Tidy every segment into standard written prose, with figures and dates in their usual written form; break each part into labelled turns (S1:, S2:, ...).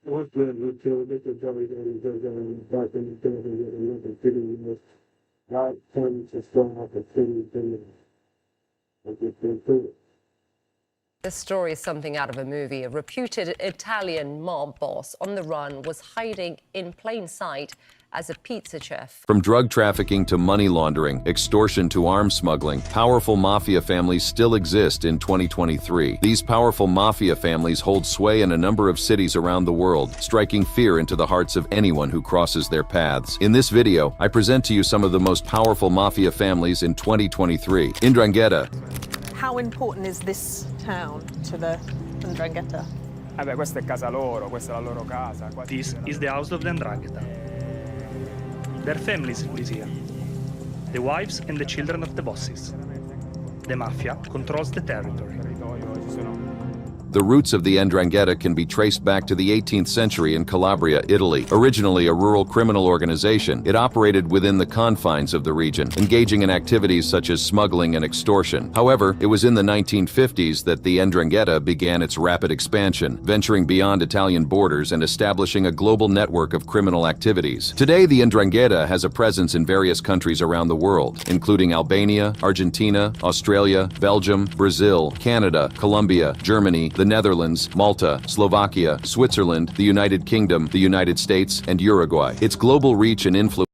S1: What's good to this is everything goes on back in the day in the city was not turning to strong up the city thing. Like it's been through.
S2: This story is something out of a movie. A reputed Italian mob boss on the run was hiding in plain sight as a pizza chef.
S3: From drug trafficking to money laundering, extortion to arms smuggling, powerful mafia families still exist in 2023. These powerful mafia families hold sway in a number of cities around the world, striking fear into the hearts of anyone who crosses their paths. In this video, I present to you some of the most powerful mafia families in 2023. 'Ndrangheta.
S4: How important is this town to the 'Ndrangheta?
S5: Questa è casa loro, questa è la loro casa.
S6: This is the house of the 'Ndrangheta. Their families live here. The wives and the children of the bosses. The mafia controls the territory.
S3: The roots of the 'Ndrangheta can be traced back to the 18th century in Calabria, Italy. Originally a rural criminal organization, it operated within the confines of the region, engaging in activities such as smuggling and extortion. However, it was in the 1950s that the 'Ndrangheta began its rapid expansion, venturing beyond Italian borders and establishing a global network of criminal activities. Today, the 'Ndrangheta has a presence in various countries around the world, including Albania, Argentina, Australia, Belgium, Brazil, Canada, Colombia, Germany, the Netherlands, Malta, Slovakia, Switzerland, the United Kingdom, the United States, and Uruguay. Its global reach and influence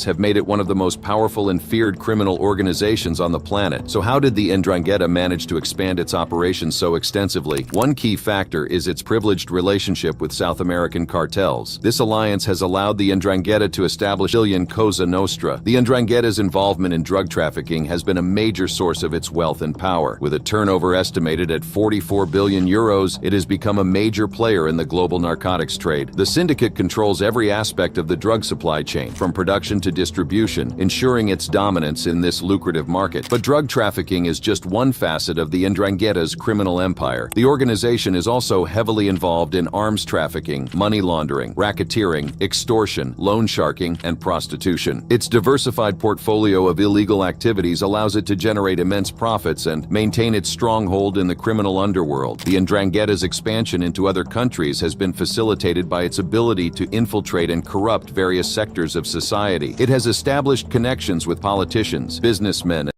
S3: have made it one of the most powerful and feared criminal organizations on the planet. So how did the 'Ndrangheta manage to expand its operations so extensively? One key factor is its privileged relationship with South American cartels. This alliance has allowed the 'Ndrangheta to establish Brazilian Cosa Nostra. The 'Ndrangheta's involvement in drug trafficking has been a major source of its wealth and power. With a turnover estimated at 44 billion euros, it has become a major player in the global narcotics trade. The syndicate controls every aspect of the drug supply chain, from production to distribution, ensuring its dominance in this lucrative market. But drug trafficking is just one facet of the 'Ndrangheta's criminal empire. The organization is also heavily involved in arms trafficking, money laundering, racketeering, extortion, loan sharking, and prostitution. Its diversified portfolio of illegal activities allows it to generate immense profits and maintain its stronghold in the criminal underworld. The 'Ndrangheta's expansion into other countries has been facilitated by its ability to infiltrate and corrupt various sectors of society. It has established connections with politicians, businessmen.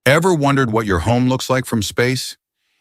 S7: Ever wondered what your home looks like from space?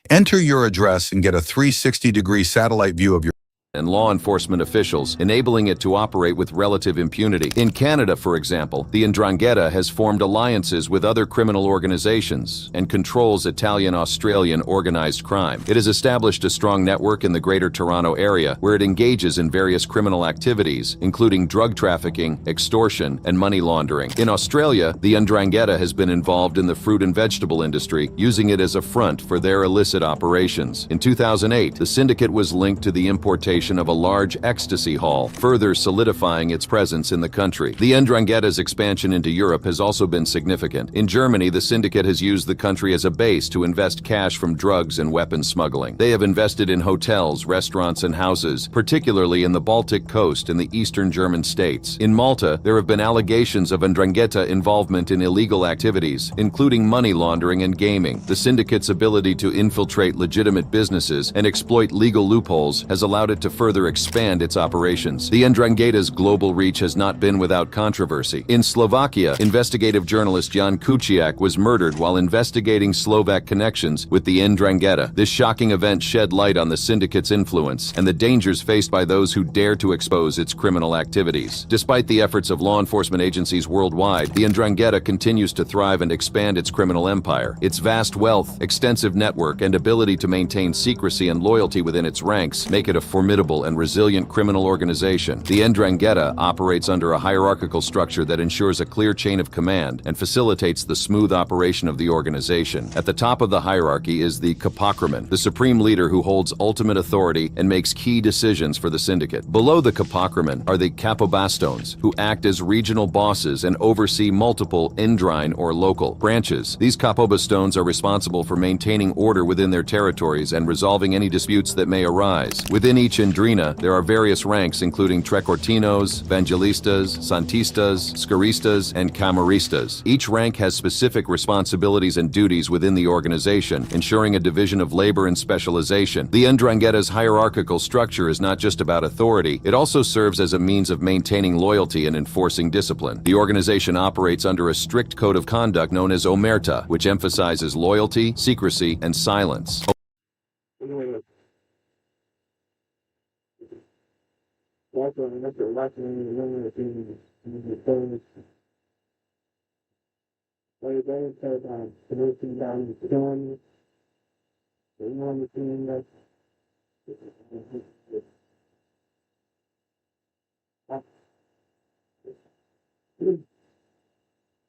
S7: Enter your address and get a 360-degree satellite view of your
S3: and law enforcement officials, enabling it to operate with relative impunity. In Canada, for example, the 'Ndrangheta has formed alliances with other criminal organizations and controls Italian-Australian organized crime. It has established a strong network in the Greater Toronto area where it engages in various criminal activities, including drug trafficking, extortion, and money laundering. In Australia, the 'Ndrangheta has been involved in the fruit and vegetable industry, using it as a front for their illicit operations. In 2008, the syndicate was linked to the importation of a large ecstasy haul, further solidifying its presence in the country. The 'Ndrangheta's expansion into Europe has also been significant. In Germany, the syndicate has used the country as a base to invest cash from drugs and weapons smuggling. They have invested in hotels, restaurants, and houses, particularly in the Baltic coast and the eastern German states. In Malta, there have been allegations of 'Ndrangheta involvement in illegal activities, including money laundering and gaming. The syndicate's ability to infiltrate legitimate businesses and exploit legal loopholes has allowed it to further expand its operations. The 'Ndrangheta's global reach has not been without controversy. In Slovakia, investigative journalist Jan Kuciak was murdered while investigating Slovak connections with the 'Ndrangheta. This shocking event shed light on the syndicate's influence and the dangers faced by those who dare to expose its criminal activities. Despite the efforts of law enforcement agencies worldwide, the 'Ndrangheta continues to thrive and expand its criminal empire. Its vast wealth, extensive network, and ability to maintain secrecy and loyalty within its ranks make it a formidable and resilient criminal organization. The 'Ndrangheta operates under a hierarchical structure that ensures a clear chain of command and facilitates the smooth operation of the organization. At the top of the hierarchy is the Kapokraman, the supreme leader who holds ultimate authority and makes key decisions for the syndicate. Below the Kapokraman are the Kapobastos, who act as regional bosses and oversee multiple Ndrine or local branches. These Kapobastos are responsible for maintaining order within their territories and resolving any disputes that may arise. Within each Andrina, there are various ranks including Trecortinos, Evangelistas, Santistas, Scaristas, and Camaristas. Each rank has specific responsibilities and duties within the organization, ensuring a division of labor and specialization. The Ndrangheta's hierarchical structure is not just about authority, it also serves as a means of maintaining loyalty and enforcing discipline. The organization operates under a strict code of conduct known as Omerta, which emphasizes loyalty, secrecy, and silence.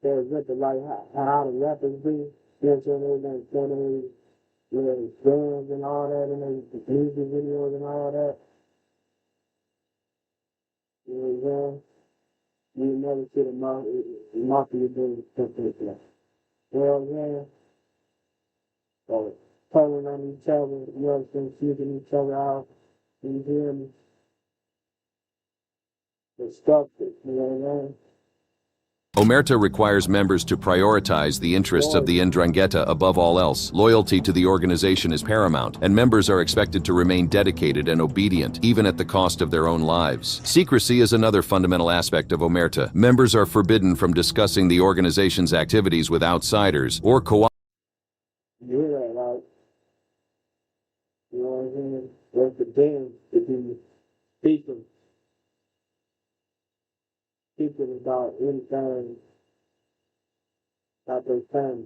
S1: There's nothing like how the rappers be, you know what I'm saying? There's guns and all that, and there's music videos and all that. You know what I'm saying? You never see the mafia doing stuff like that. You know what I'm saying? So, pulling on each other, you know what I'm saying? Shooting each other out, you hear me? The stuff, you know what I'm saying?
S3: Omerta requires members to prioritize the interests of the Ndrangheta above all else. Loyalty to the organization is paramount, and members are expected to remain dedicated and obedient, even at the cost of their own lives. Secrecy is another fundamental aspect of Omerta. Members are forbidden from discussing the organization's activities with outsiders or
S1: You hear that, right? You know what I'm saying? That's the dance to be speaking about anything about their family.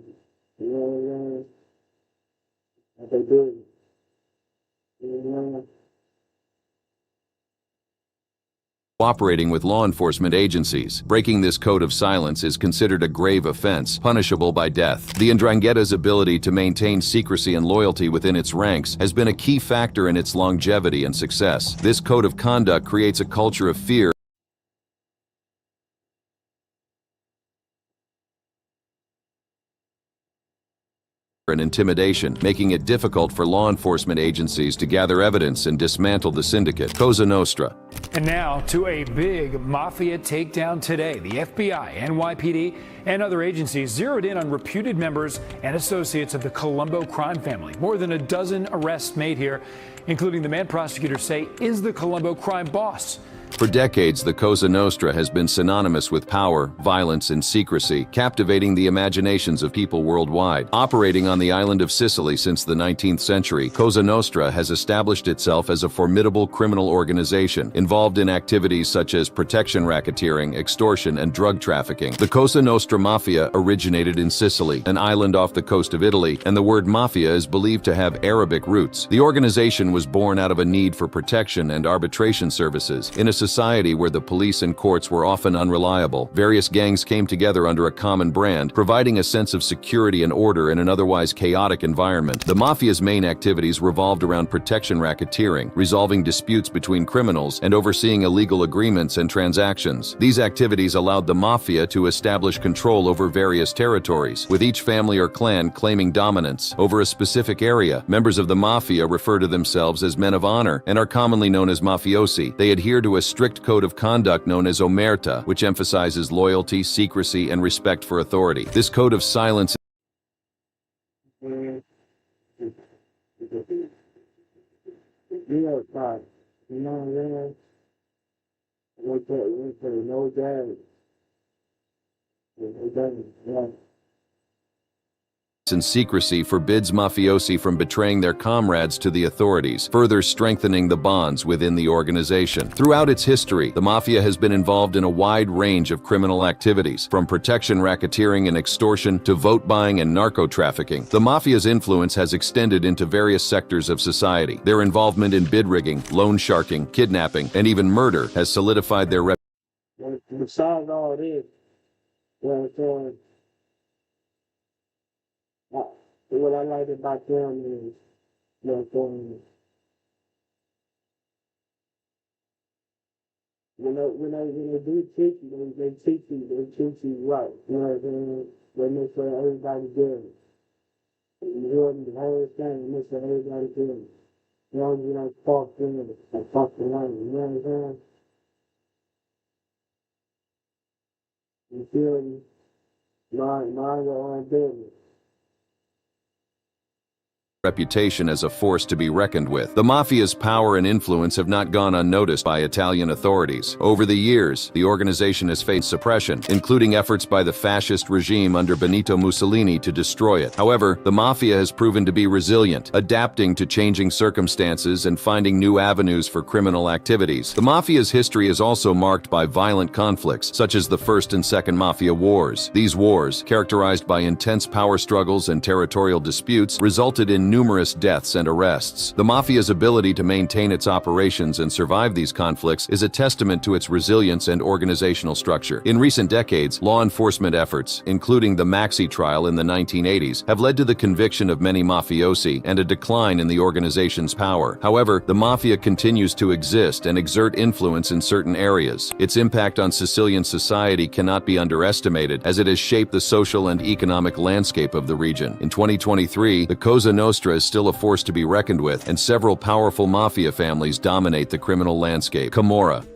S1: You know what I'm saying? That they do. You know what I'm saying?
S3: cooperating with law enforcement agencies. Breaking this code of silence is considered a grave offense, punishable by death. The Ndrangheta's ability to maintain secrecy and loyalty within its ranks has been a key factor in its longevity and success. This code of conduct creates a culture of fear and intimidation, making it difficult for law enforcement agencies to gather evidence and dismantle the syndicate. Cosa Nostra.
S8: And now to a big mafia takedown today. The FBI, NYPD, and other agencies zeroed in on reputed members and associates of the Colombo crime family. More than a dozen arrests made here, including the man prosecutors say is the Colombo crime boss.
S3: For decades, the Cosa Nostra has been synonymous with power, violence, and secrecy, captivating the imaginations of people worldwide. Operating on the island of Sicily since the 19th century, Cosa Nostra has established itself as a formidable criminal organization, involved in activities such as protection racketeering, extortion, and drug trafficking. The Cosa Nostra Mafia originated in Sicily, an island off the coast of Italy, and the word mafia is believed to have Arabic roots. The organization was born out of a need for protection and arbitration services. In a society where the police and courts were often unreliable, various gangs came together under a common brand, providing a sense of security and order in an otherwise chaotic environment. The mafia's main activities revolved around protection racketeering, resolving disputes between criminals, and overseeing illegal agreements and transactions. These activities allowed the mafia to establish control over various territories, with each family or clan claiming dominance over a specific area. Members of the mafia refer to themselves as men of honor and are commonly known as mafiosi. They adhere to a strict code of conduct known as omerta, which emphasizes loyalty, secrecy, and respect for authority. This code of silence
S1: You know what I'm saying? No damage. No damage. Yeah.
S3: and secrecy forbids mafiosi from betraying their comrades to the authorities, further strengthening the bonds within the organization. Throughout its history, the mafia has been involved in a wide range of criminal activities, from protection racketeering and extortion to vote buying and narco-trafficking. The mafia's influence has extended into various sectors of society. Their involvement in bid rigging, loan sharking, kidnapping, and even murder has solidified their reputation.
S1: Besides all this, you know what I'm saying? What I like about them is, you know what I'm saying? When they do teach you, they teach you right. You know what I'm saying? They make sure everybody good. You hear me? The whole thing, they make sure everybody good. You know, you don't talk to them, like talk to them, you know what I'm saying? You feel me? Mind your own business.
S3: Reputation as a force to be reckoned with. The Mafia's power and influence have not gone unnoticed by Italian authorities. Over the years, the organization has faced suppression, including efforts by the fascist regime under Benito Mussolini to destroy it. However, the Mafia has proven to be resilient, adapting to changing circumstances and finding new avenues for criminal activities. The Mafia's history is also marked by violent conflicts, such as the First and Second Mafia Wars. These wars, characterized by intense power struggles and territorial disputes, resulted in numerous deaths and arrests. The Mafia's ability to maintain its operations and survive these conflicts is a testament to its resilience and organizational structure. In recent decades, law enforcement efforts, including the Maxi trial in the 1980s, have led to the conviction of many mafiosi and a decline in the organization's power. However, the Mafia continues to exist and exert influence in certain areas. Its impact on Sicilian society cannot be underestimated, as it has shaped the social and economic landscape of the region. In 2023, the Cosa Nostra is still a force to be reckoned with, and several powerful mafia families dominate the criminal landscape. Camorra.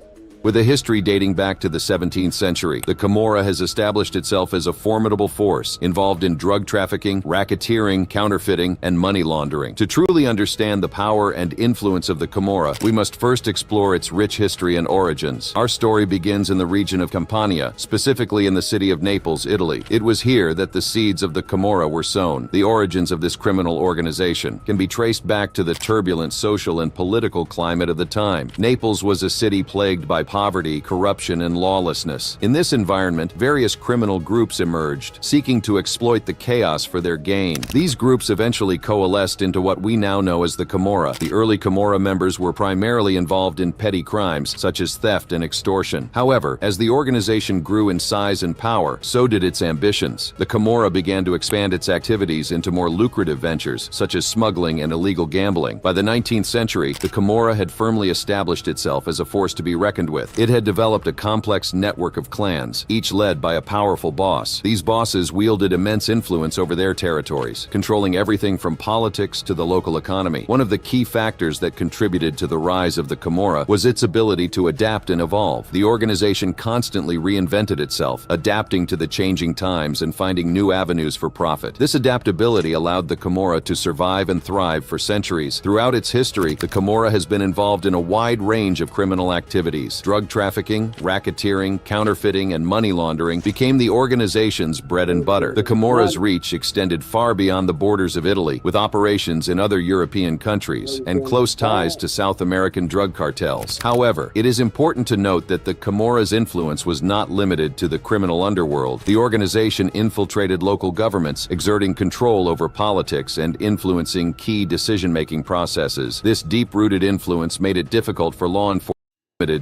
S3: With a history dating back to the 17th century, the Camorra has established itself as a formidable force involved in drug trafficking, racketeering, counterfeiting, and money laundering. To truly understand the power and influence of the Camorra, we must first explore its rich history and origins. Our story begins in the region of Campania, specifically in the city of Naples, Italy. It was here that the seeds of the Camorra were sown. The origins of this criminal organization can be traced back to the turbulent social and political climate of the time. Naples was a city plagued by poverty, corruption, and lawlessness. In this environment, various criminal groups emerged, seeking to exploit the chaos for their gain. These groups eventually coalesced into what we now know as the Camorra. The early Camorra members were primarily involved in petty crimes, such as theft and extortion. However, as the organization grew in size and power, so did its ambitions. The Camorra began to expand its activities into more lucrative ventures, such as smuggling and illegal gambling. By the 19th century, the Camorra had firmly established itself as a force to be reckoned with. It had developed a complex network of clans, each led by a powerful boss. These bosses wielded immense influence over their territories, controlling everything from politics to the local economy. One of the key factors that contributed to the rise of the Camorra was its ability to adapt and evolve. The organization constantly reinvented itself, adapting to the changing times and finding new avenues for profit. This adaptability allowed the Camorra to survive and thrive for centuries. Throughout its history, the Camorra has been involved in a wide range of criminal activities. Drug trafficking, racketeering, counterfeiting, and money laundering became the organization's bread and butter. The Camorra's reach extended far beyond the borders of Italy, with operations in other European countries and close ties to South American drug cartels. However, it is important to note that the Camorra's influence was not limited to the criminal underworld. The organization infiltrated local governments, exerting control over politics and influencing key decision-making processes. This deep-rooted influence made it difficult for law enforcement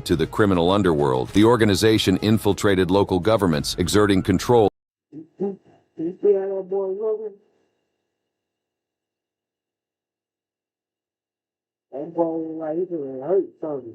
S3: to the criminal underworld. The organization infiltrated local governments, exerting control.
S1: You see how that boy looking? That boy look like he's gonna hurt something.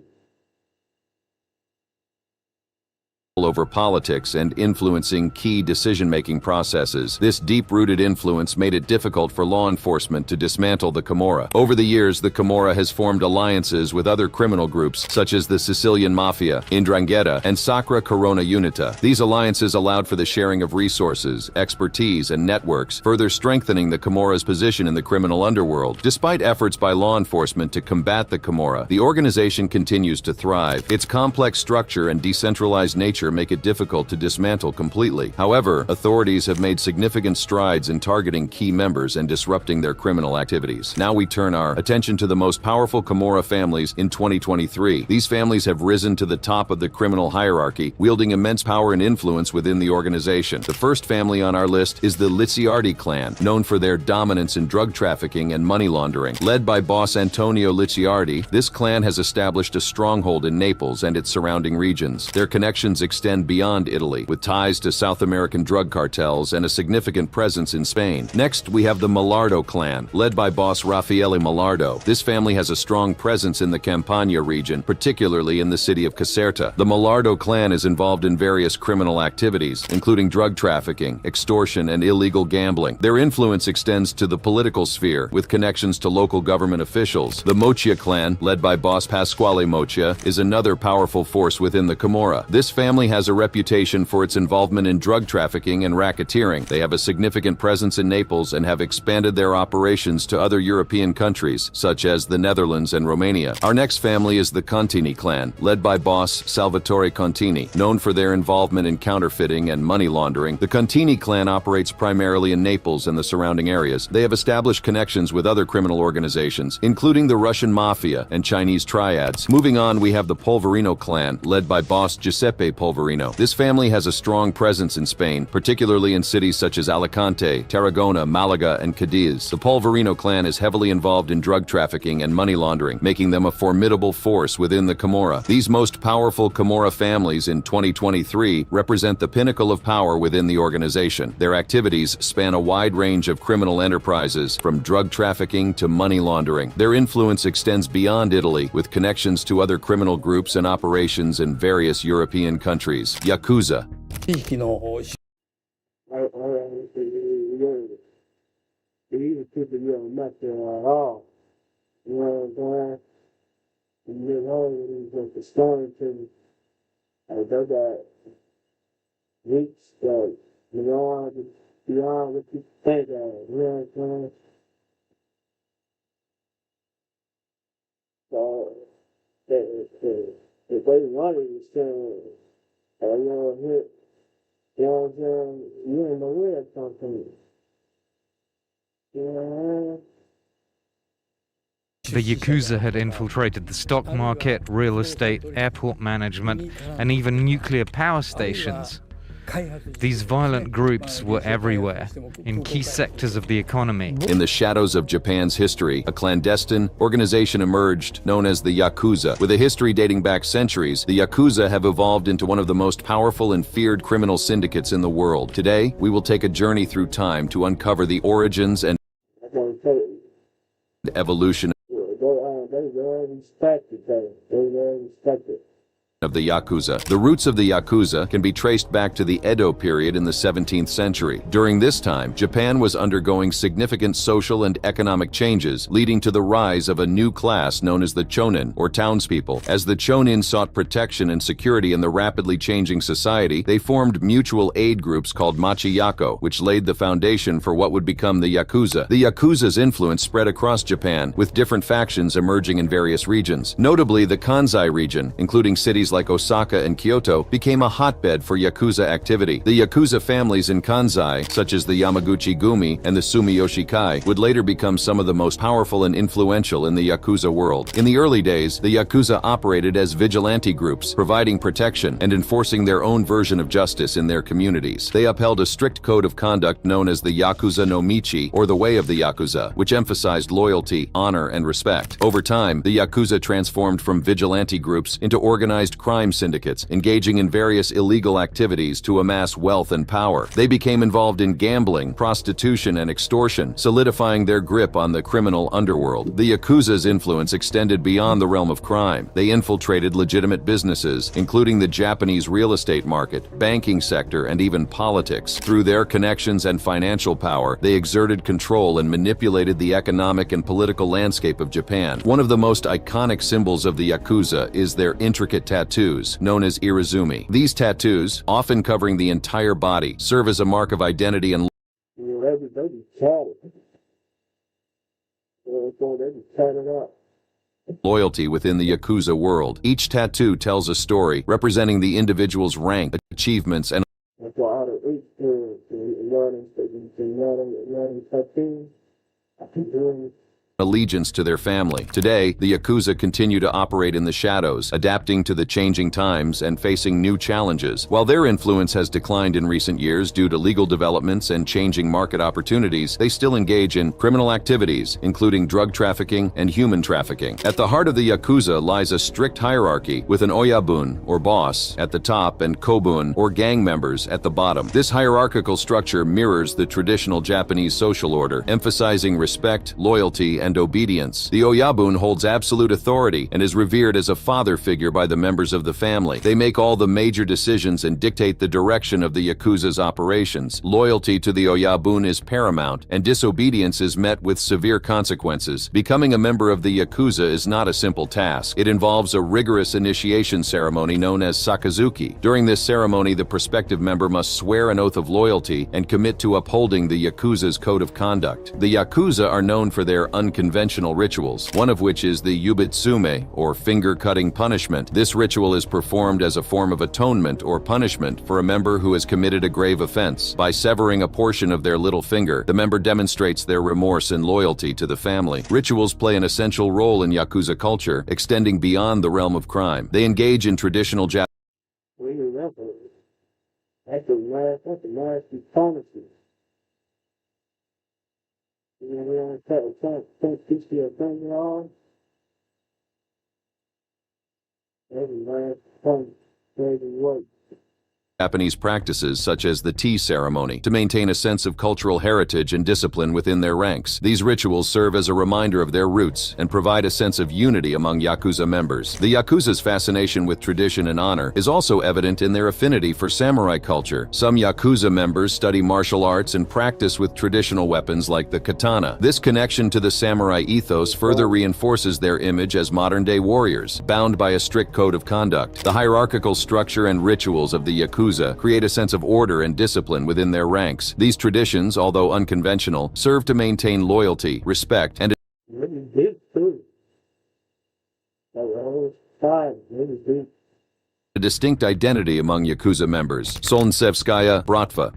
S3: Over politics and influencing key decision-making processes. This deep-rooted influence made it difficult for law enforcement to dismantle the Camorra. Over the years, the Camorra has formed alliances with other criminal groups, such as the Sicilian Mafia, 'Ndrangheta, and Sacra Corona Unita. These alliances allowed for the sharing of resources, expertise, and networks, further strengthening the Camorra's position in the criminal underworld. Despite efforts by law enforcement to combat the Camorra, the organization continues to thrive. Its complex structure and decentralized nature make it difficult to dismantle completely. However, authorities have made significant strides in targeting key members and disrupting their criminal activities. Now we turn our attention to the most powerful Camorra families in 2023. These families have risen to the top of the criminal hierarchy, wielding immense power and influence within the organization. The first family on our list is the Licciardi clan, known for their dominance in drug trafficking and money laundering. Led by boss Antonio Licciardi, this clan has established a stronghold in Naples and its surrounding regions. Their connections extend beyond Italy, with ties to South American drug cartels and a significant presence in Spain. Next, we have the Mallardo clan, led by boss Raffaele Mallardo. This family has a strong presence in the Campania region, particularly in the city of Caserta. The Mallardo clan is involved in various criminal activities, including drug trafficking, extortion, and illegal gambling. Their influence extends to the political sphere, with connections to local government officials. The Moccia clan, led by boss Pasquale Moccia, is another powerful force within the Camorra. This family has a reputation for its involvement in drug trafficking and racketeering. They have a significant presence in Naples and have expanded their operations to other European countries, such as the Netherlands and Romania. Our next family is the Contini clan, led by boss Salvatore Contini. Known for their involvement in counterfeiting and money laundering, the Contini clan operates primarily in Naples and the surrounding areas. They have established connections with other criminal organizations, including the Russian Mafia and Chinese triads. Moving on, we have the Polverino clan, led by boss Giuseppe Polverino. This family has a strong presence in Spain, particularly in cities such as Alicante, Tarragona, Malaga, and Cadiz. The Polverino clan is heavily involved in drug trafficking and money laundering, making them a formidable force within the Camorra. These most powerful Camorra families in 2023 represent the pinnacle of power within the organization. Their activities span a wide range of criminal enterprises, from drug trafficking to money laundering. Their influence extends beyond Italy, with connections to other criminal groups and operations in various European countries. Yakuza.
S1: Even people you don't mess with at all. You know what I'm saying? And you know, it's just a story to me. Like, they got reach that beyond what you think of. You know what I'm saying? So, if they wanted to say, you know, hit, you know what I'm saying? You ain't know where that comes from.
S9: The Yakuza had infiltrated the stock market, real estate, airport management, and even nuclear power stations. These violent groups were everywhere, in key sectors of the economy.
S3: In the shadows of Japan's history, a clandestine organization emerged known as the Yakuza. With a history dating back centuries, the Yakuza have evolved into one of the most powerful and feared criminal syndicates in the world. Today, we will take a journey through time to uncover the origins and evolution of the Yakuza. The roots of the Yakuza can be traced back to the Edo period in the 17th century. During this time, Japan was undergoing significant social and economic changes, leading to the rise of a new class known as the Chonin, or townspeople. As the Chonin sought protection and security in the rapidly changing society, they formed mutual aid groups called Machiyako, which laid the foundation for what would become the Yakuza. The Yakuza's influence spread across Japan, with different factions emerging in various regions. Notably, the Kansai region, including cities like Osaka and Kyoto, became a hotbed for Yakuza activity. The Yakuza families in Kansai, such as the Yamaguchi Gumi and the Sumiyoshi Kai, would later become some of the most powerful and influential in the Yakuza world. In the early days, the Yakuza operated as vigilante groups, providing protection and enforcing their own version of justice in their communities. They upheld a strict code of conduct known as the Yakuza no Michi, or the Way of the Yakuza, which emphasized loyalty, honor, and respect. Over time, the Yakuza transformed from vigilante groups into organized crime syndicates, engaging in various illegal activities to amass wealth and power. They became involved in gambling, prostitution, and extortion, solidifying their grip on the criminal underworld. The Yakuza's influence extended beyond the realm of crime. They infiltrated legitimate businesses, including the Japanese real estate market, banking sector, and even politics. Through their connections and financial power, they exerted control and manipulated the economic and political landscape of Japan. One of the most iconic symbols of the Yakuza is their intricate tattoos, known as irizumi. These tattoos, often covering the entire body, serve as a mark of identity and loyalty within the Yakuza world. Each tattoo tells a story, representing the individual's rank, achievements, and allegiance to their family. Today, the Yakuza continue to operate in the shadows, adapting to the changing times and facing new challenges. While their influence has declined in recent years due to legal developments and changing market opportunities, they still engage in criminal activities, including drug trafficking and human trafficking. At the heart of the Yakuza lies a strict hierarchy, with an oyabun, or boss, at the top and kobun, or gang members, at the bottom. This hierarchical structure mirrors the traditional Japanese social order, emphasizing respect, loyalty, and obedience. The oyabun holds absolute authority and is revered as a father figure by the members of the family. They make all the major decisions and dictate the direction of the Yakuza's operations. Loyalty to the oyabun is paramount, and disobedience is met with severe consequences. Becoming a member of the Yakuza is not a simple task. It involves a rigorous initiation ceremony known as Sakazuki. During this ceremony, the prospective member must swear an oath of loyalty and commit to upholding the Yakuza's code of conduct. The Yakuza are known for their unconventional rituals, one of which is the yubitsume, or finger-cutting punishment. This ritual is performed as a form of atonement or punishment for a member who has committed a grave offense. By severing a portion of their little finger, the member demonstrates their remorse and loyalty to the family. Rituals play an essential role in Yakuza culture, extending beyond the realm of crime. They engage in traditional Japanese.
S1: That's a nasty punishment. You know, we don't teach you a thing at all. That's a nasty punishment. Crazy work.
S3: Japanese practices such as the tea ceremony to maintain a sense of cultural heritage and discipline within their ranks. These rituals serve as a reminder of their roots and provide a sense of unity among Yakuza members. The Yakuza's fascination with tradition and honor is also evident in their affinity for samurai culture. Some Yakuza members study martial arts and practice with traditional weapons like the katana. This connection to the samurai ethos further reinforces their image as modern-day warriors, bound by a strict code of conduct. The hierarchical structure and rituals of the Yakuza create a sense of order and discipline within their ranks. These traditions, although unconventional, serve to maintain loyalty, respect, and a distinct identity among Yakuza members. Solntsevskaya Bratva.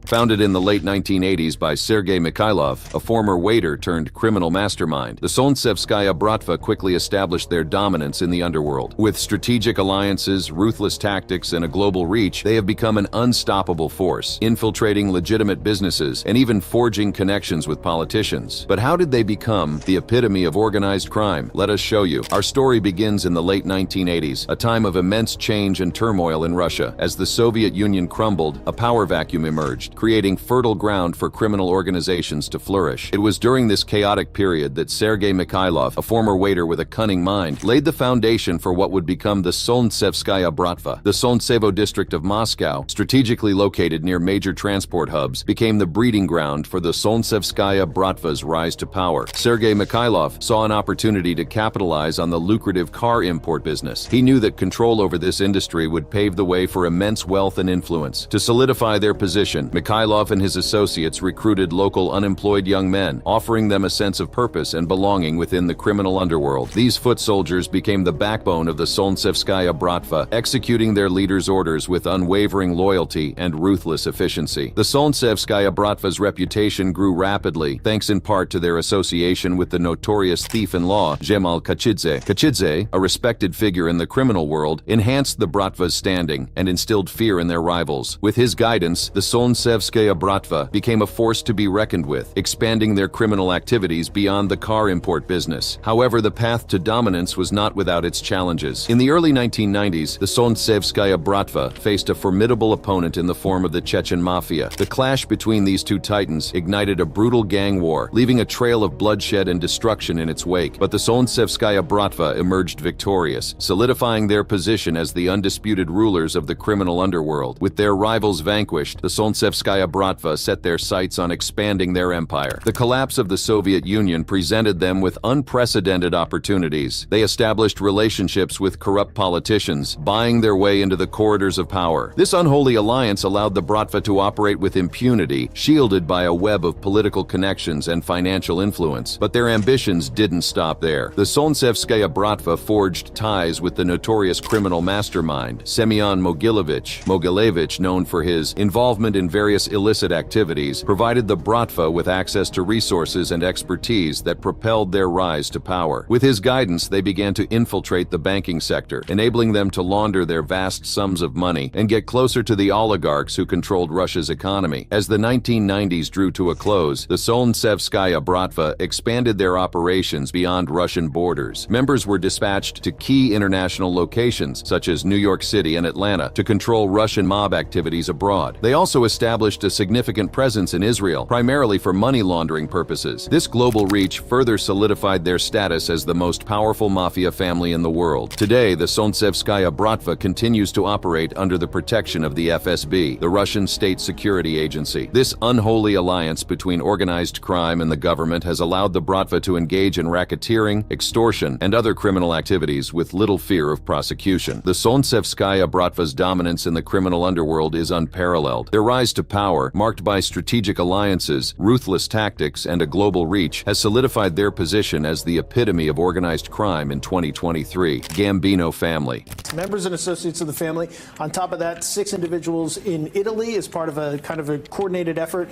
S3: Founded in the late 1980s by Sergei Mikhailov, a former waiter turned criminal mastermind, the Solntsevskaya Bratva quickly established their dominance in the underworld. With strategic alliances, ruthless tactics, and a global reach, they have become an unstoppable force, infiltrating legitimate businesses and even forging connections with politicians. But how did they become the epitome of organized crime? Let us show you. Our story begins in the late 1980s, a time of immense change and turmoil in Russia. As the Soviet Union crumbled, a power vacuum emerged, creating fertile ground for criminal organizations to flourish. It was during this chaotic period that Sergei Mikhailov, a former waiter with a cunning mind, laid the foundation for what would become the Solntsevskaya Bratva. The Solntsevo district of Moscow, strategically located near major transport hubs, became the breeding ground for the Solntsevskaya Bratva's rise to power. Sergei Mikhailov saw an opportunity to capitalize on the lucrative car import business. He knew that control over this industry would pave the way for immense wealth and influence. To solidify their position, Mikhailov and his associates recruited local unemployed young men, offering them a sense of purpose and belonging within the criminal underworld. These foot soldiers became the backbone of the Solntsevskaya Bratva, executing their leaders' orders with unwavering loyalty and ruthless efficiency. The Solntsevskaya Bratva's reputation grew rapidly, thanks in part to their association with the notorious thief-in-law Zhemal Kachidze. Kachidze, a respected figure in the criminal world, enhanced the Bratva's standing and instilled fear in their rivals. With his guidance, the Solntsevskaya Bratva became a force to be reckoned with, expanding their criminal activities beyond the car import business. However, the path to dominance was not without its challenges. In the early 1990s, the Solntsevskaya Bratva faced a formidable opponent in the form of the Chechen Mafia. The clash between these two titans ignited a brutal gang war, leaving a trail of bloodshed and destruction in its wake. But the Solntsevskaya Bratva emerged victorious, solidifying their position as the undisputed rulers of the criminal underworld. With their rivals vanquished, the Solntsevskaya Bratva set their sights on expanding their empire. The collapse of the Soviet Union presented them with unprecedented opportunities. They established relationships with corrupt politicians, buying their way into the corridors of power. This unholy alliance allowed the Bratva to operate with impunity, shielded by a web of political connections and financial influence. But their ambitions didn't stop there. The Solntsevskaya Bratva forged ties with the notorious criminal mastermind, Semyon Mogilevich, known for his involvement in various various illicit activities provided the Bratva with access to resources and expertise that propelled their rise to power. With his guidance, they began to infiltrate the banking sector, enabling them to launder their vast sums of money and get closer to the oligarchs who controlled Russia's economy. As the 1990s drew to a close, the Solntsevskaya Bratva expanded their operations beyond Russian borders. Members were dispatched to key international locations, such as New York City and Atlanta, to control Russian mob activities abroad. They also established a significant presence in Israel, primarily for money laundering purposes. This global reach further solidified their status as the most powerful mafia family in the world. Today, the Solntsevskaya Bratva continues to operate under the protection of the FSB, the Russian state security agency. This unholy alliance between organized crime and the government has allowed the Bratva to engage in racketeering, extortion, and other criminal activities with little fear of prosecution. The Solntsevskaya Bratva's dominance in the criminal underworld is unparalleled. Their rise to power, marked by strategic alliances, ruthless tactics, and a global reach, has solidified their position as the epitome of organized crime in 2023. Gambino family.
S10: Members and associates of the family. On top of that, 6 individuals in Italy as part of a kind of a coordinated effort.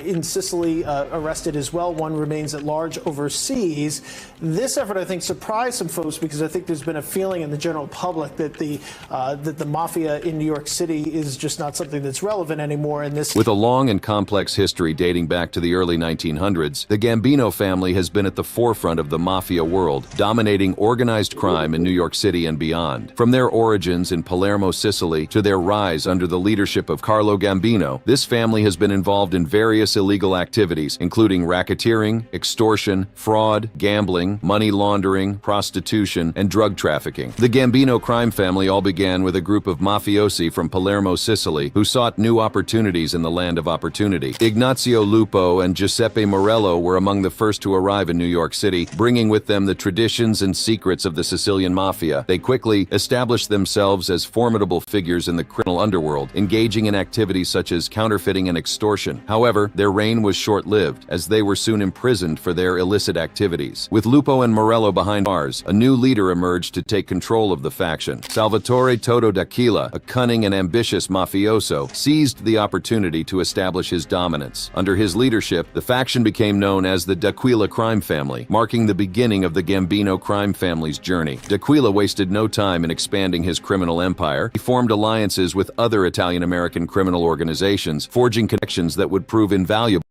S10: In Sicily, arrested as well. One remains at large overseas. This effort, I think, surprised some folks because I think there's been a feeling in the general public that the mafia in New York City is just not something that's relevant anymore. And this,
S3: with a long and complex history dating back to the early 1900s, the Gambino family has been at the forefront of the mafia world, dominating organized crime in New York City and beyond. From their origins in Palermo, Sicily, to their rise under the leadership of Carlo Gambino, this family has been involved in various illegal activities, including racketeering, extortion, fraud, gambling, money laundering, prostitution, and drug trafficking. The Gambino crime family all began with a group of mafiosi from Palermo, Sicily, who sought new opportunities in the land of opportunity. Ignazio Lupo and Giuseppe Morello were among the first to arrive in New York City, bringing with them the traditions and secrets of the Sicilian mafia. They quickly established themselves as formidable figures in the criminal underworld, engaging in activities such as counterfeiting and extortion. However, their reign was short-lived, as they were soon imprisoned for their illicit activities. With Lupo and Morello behind bars, a new leader emerged to take control of the faction. Salvatore Toto D'Aquila, a cunning and ambitious mafioso, seized the opportunity to establish his dominance. Under his leadership, the faction became known as the D'Aquila crime family, marking the beginning of the Gambino crime family's journey. D'Aquila wasted no time in expanding his criminal empire. He formed alliances with other Italian-American criminal organizations, forging connections that would prove invaluable.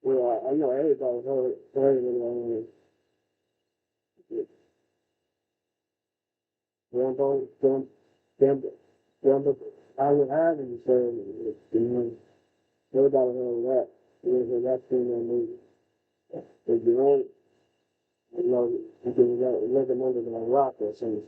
S1: Well, I know everybody's heard of it. I would have him say, everybody heard of that. That's in that movie. If you don't, you can live under the rock or something.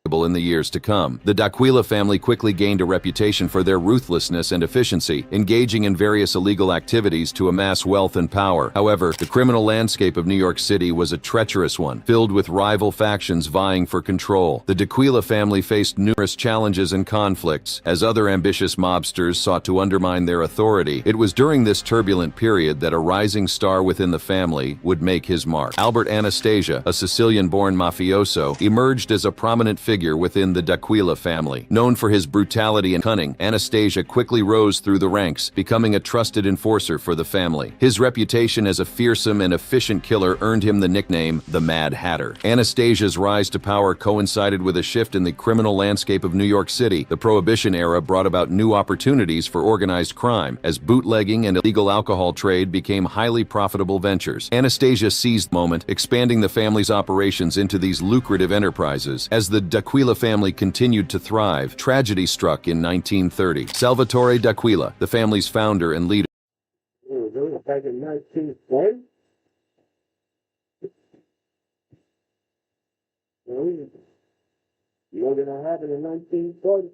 S3: In the years to come. The D'Aquila family quickly gained a reputation for their ruthlessness and efficiency, engaging in various illegal activities to amass wealth and power. However, the criminal landscape of New York City was a treacherous one, filled with rival factions vying for control. The D'Aquila family faced numerous challenges and conflicts, as other ambitious mobsters sought to undermine their authority. It was during this turbulent period that a rising star within the family would make his mark. Albert Anastasia, a Sicilian-born mafioso, emerged as a prominent figure within the D'Aquila family. Known for his brutality and cunning, Anastasia quickly rose through the ranks, becoming a trusted enforcer for the family. His reputation as a fearsome and efficient killer earned him the nickname the Mad Hatter. Anastasia's rise to power coincided with a shift in the criminal landscape of New York City. The Prohibition era brought about new opportunities for organized crime, as bootlegging and illegal alcohol trade became highly profitable ventures. Anastasia seized the moment, expanding the family's operations into these lucrative enterprises. As the D'Aquila family continued to thrive, tragedy struck in 1930. Salvatore D'Aquila, the family's founder and leader.
S1: Back in 1940? What did happen in 1940?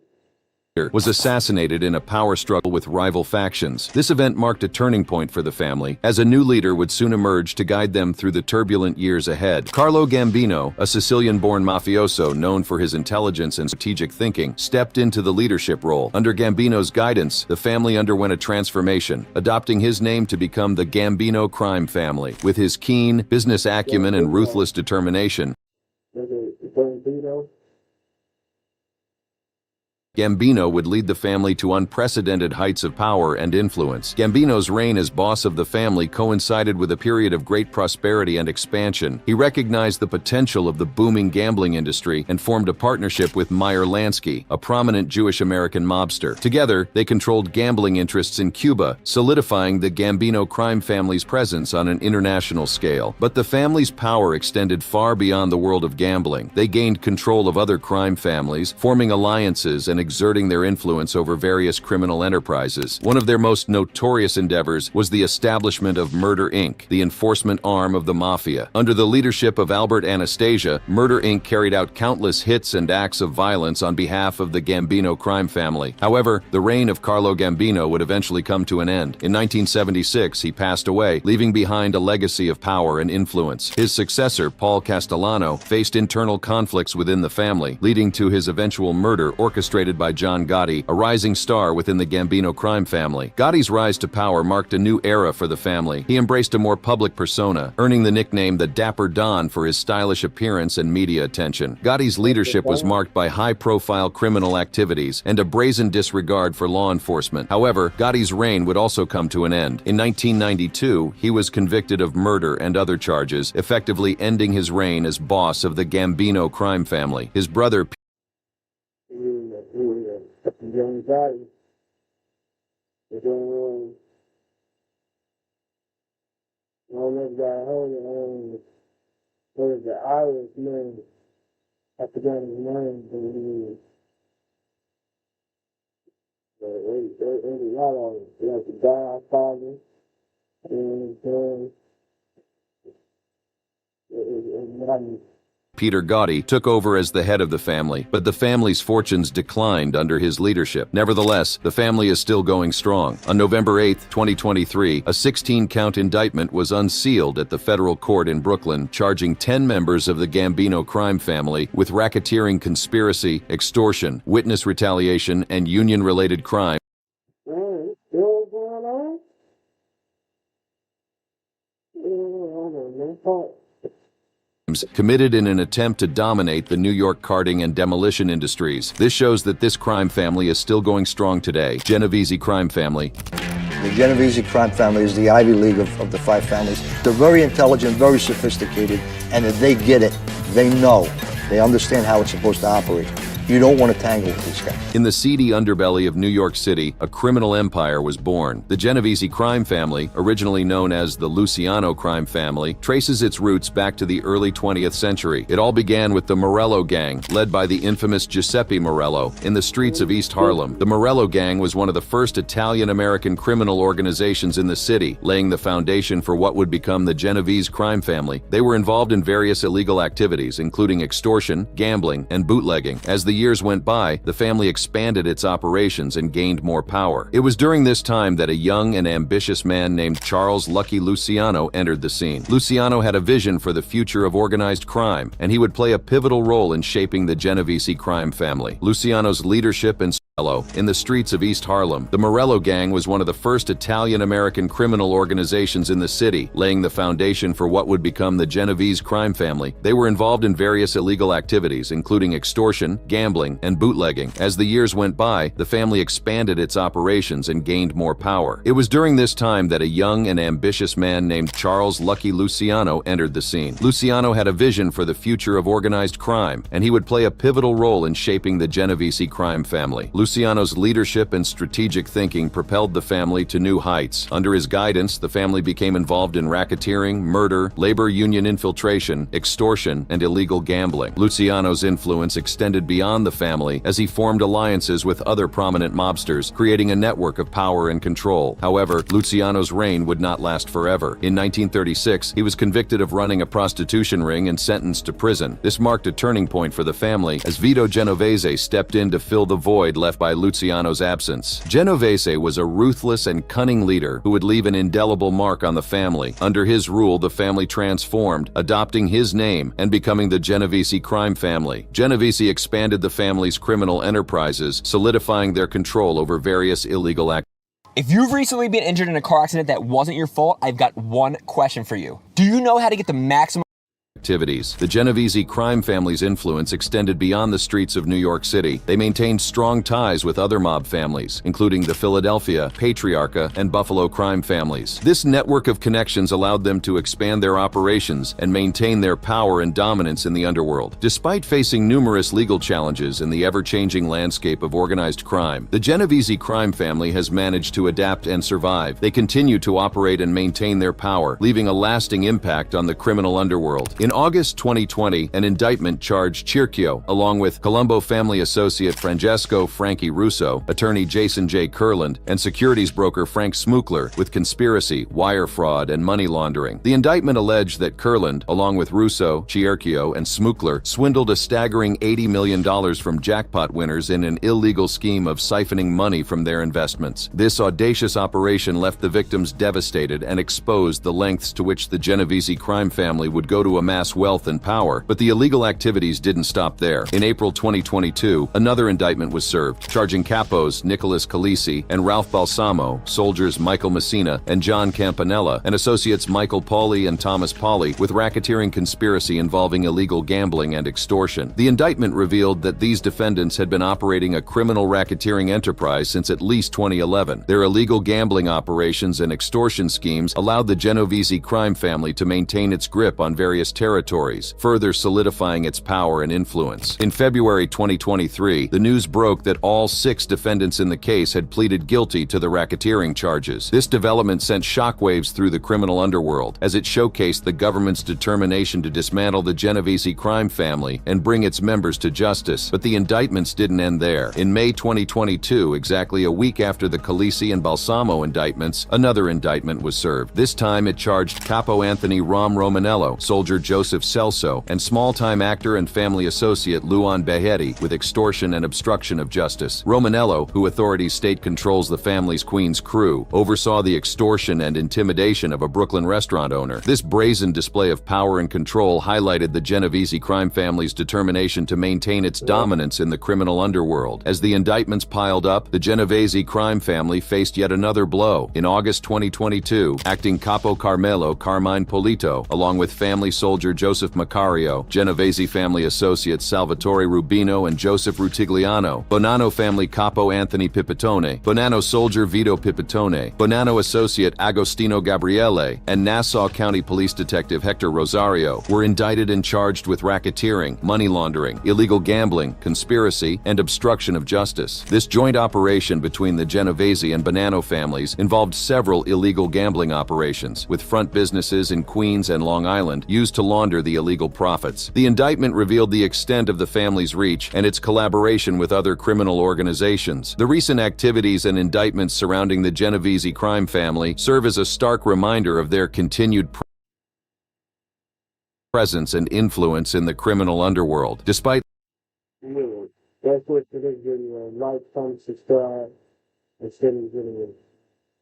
S3: Was assassinated in a power struggle with rival factions. This event marked a turning point for the family, as a new leader would soon emerge to guide them through the turbulent years ahead. Carlo Gambino, a Sicilian-born mafioso known for his intelligence and strategic thinking, stepped into the leadership role. Under Gambino's guidance, the family underwent a transformation, adopting his name to become the Gambino crime family. With his keen business acumen and ruthless determination, Gambino would lead the family to unprecedented heights of power and influence. Gambino's reign as boss of the family coincided with a period of great prosperity and expansion. He recognized the potential of the booming gambling industry and formed a partnership with Meyer Lansky, a prominent Jewish-American mobster. Together, they controlled gambling interests in Cuba, solidifying the Gambino crime family's presence on an international scale. But the family's power extended far beyond the world of gambling. They gained control of other crime families, forming alliances and exerting their influence over various criminal enterprises. One of their most notorious endeavors was the establishment of Murder Inc., the enforcement arm of the Mafia. Under the leadership of Albert Anastasia, Murder Inc. carried out countless hits and acts of violence on behalf of the Gambino crime family. However, the reign of Carlo Gambino would eventually come to an end. In 1976, he passed away, leaving behind a legacy of power and influence. His successor, Paul Castellano, faced internal conflicts within the family, leading to his eventual murder orchestrated by John Gotti, a rising star within the Gambino crime family. Gotti's rise to power marked a new era for the family. He embraced a more public persona, earning the nickname the Dapper Don for his stylish appearance and media attention. Gotti's leadership was marked by high-profile criminal activities and a brazen disregard for law enforcement. However, Gotti's reign would also come to an end. In 1992, he was convicted of murder and other charges, effectively ending his reign as boss of the Gambino crime family. His brother
S1: Young guy, the Irish man, I forgot his name, but there's a lot of them, like the Godfather, and
S3: Peter Gotti took over as the head of the family, but the family's fortunes declined under his leadership. Nevertheless, the family is still going strong. On November 8, 2023, a 16-count indictment was unsealed at the federal court in Brooklyn, charging 10 members of the Gambino crime family with racketeering conspiracy, extortion, witness retaliation, and union-related crimes committed in an attempt to dominate the New York carting and demolition industries. This shows that this crime family is still going strong today. Genovese crime family.
S11: The Genovese crime family is the Ivy League of the five families. They're very intelligent, very sophisticated, and if they get it, they know. They understand how it's supposed to operate. You don't want to tangle with these guys.
S3: In the seedy underbelly of New York City, a criminal empire was born. The Genovese crime family, originally known as the Luciano crime family, traces its roots back to the early 20th century. It all began with the Morello gang, led by the infamous Giuseppe Morello, in the streets of East Harlem. The Morello gang was one of the first Italian-American criminal organizations in the city, laying the foundation for what would become the Genovese crime family. They were involved in various illegal activities, including extortion, gambling, and bootlegging. As the years went by, the family expanded its operations and gained more power. It was during this time that a young and ambitious man named Charles Lucky Luciano entered the scene. Luciano had a vision for the future of organized crime, and he would play a pivotal role in shaping the Genovese crime family. Luciano's leadership and in the streets of East Harlem, the Morello gang was one of the first Italian-American criminal organizations in the city, laying the foundation for what would become the Genovese crime family. They were involved in various illegal activities, including extortion, gambling, and bootlegging. As the years went by, the family expanded its operations and gained more power. It was during this time that a young and ambitious man named Charles Lucky Luciano entered the scene. Luciano had a vision for the future of organized crime, and he would play a pivotal role in shaping the Genovese crime family. Luciano's leadership and strategic thinking propelled the family to new heights. Under his guidance, the family became involved in racketeering, murder, labor union infiltration, extortion, and illegal gambling. Luciano's influence extended beyond the family as he formed alliances with other prominent mobsters, creating a network of power and control. However, Luciano's reign would not last forever. In 1936, he was convicted of running a prostitution ring and sentenced to prison. This marked a turning point for the family as Vito Genovese stepped in to fill the void left by Luciano's absence. Genovese was a ruthless and cunning leader who would leave an indelible mark on the family. Under his rule, the family transformed, adopting his name and becoming the Genovese crime family. Genovese expanded the family's criminal enterprises, solidifying their control over various illegal activities.
S12: If you've recently been injured in a car accident that wasn't your fault, I've got one question for you. Do you know how to get the maximum
S3: activities. The Genovese crime family's influence extended beyond the streets of New York City. They maintained strong ties with other mob families, including the Philadelphia, Patriarcha, and Buffalo crime families. This network of connections allowed them to expand their operations and maintain their power and dominance in the underworld. Despite facing numerous legal challenges in the ever-changing landscape of organized crime, the Genovese crime family has managed to adapt and survive. They continue to operate and maintain their power, leaving a lasting impact on the criminal underworld. In August 2020, an indictment charged Chirchio, along with Colombo family associate Francesco Frankie Russo, attorney Jason J. Kurland, and securities broker Frank Smukler with conspiracy, wire fraud, and money laundering. The indictment alleged that Kurland, along with Russo, Chirchio, and Smukler, swindled a staggering $80 million from jackpot winners in an illegal scheme of siphoning money from their investments. This audacious operation left the victims devastated and exposed the lengths to which the Genovese crime family would go to amass wealth and power. But the illegal activities didn't stop there. In April 2022, another indictment was served, charging capos Nicholas Calisi and Ralph Balsamo, soldiers Michael Messina and John Campanella, and associates Michael Pauly and Thomas Pauly with racketeering conspiracy involving illegal gambling and extortion. The indictment revealed that these defendants had been operating a criminal racketeering enterprise since at least 2011. Their illegal gambling operations and extortion schemes allowed the Genovese crime family to maintain its grip on various territories, further solidifying its power and influence. In February 2023, the news broke that all 6 defendants in the case had pleaded guilty to the racketeering charges. This development sent shockwaves through the criminal underworld, as it showcased the government's determination to dismantle the Genovese crime family and bring its members to justice. But the indictments didn't end there. In May 2022, exactly a week after the Calisi and Balsamo indictments, another indictment was served. This time it charged Capo Anthony Rom Romanello, soldier Joseph Celso, and small-time actor and family associate Luan Beheri with extortion and obstruction of justice. Romanello, who authorities state controls the family's Queen's crew, oversaw the extortion and intimidation of a Brooklyn restaurant owner. This brazen display of power and control highlighted the Genovese crime family's determination to maintain its dominance in the criminal underworld. As the indictments piled up, the Genovese crime family faced yet another blow. In August 2022, acting Capo Carmelo Carmine Polito, along with family soldier Joseph Macario, Genovese family associates Salvatore Rubino and Joseph Rutigliano, Bonanno family Capo Anthony Pipitone, Bonanno soldier Vito Pipitone, Bonanno associate Agostino Gabriele, and Nassau County Police Detective Hector Rosario were indicted and charged with racketeering, money laundering, illegal gambling, conspiracy, and obstruction of justice. This joint operation between the Genovese and Bonanno families involved several illegal gambling operations, with front businesses in Queens and Long Island used to launder the illegal profits. The indictment revealed the extent of the family's reach and its collaboration with other criminal organizations. The recent activities and indictments surrounding the Genovese crime family serve as a stark reminder of their continued presence and influence in the criminal underworld. Despite
S1: that's what it is. Like, comment, subscribe, and share this video.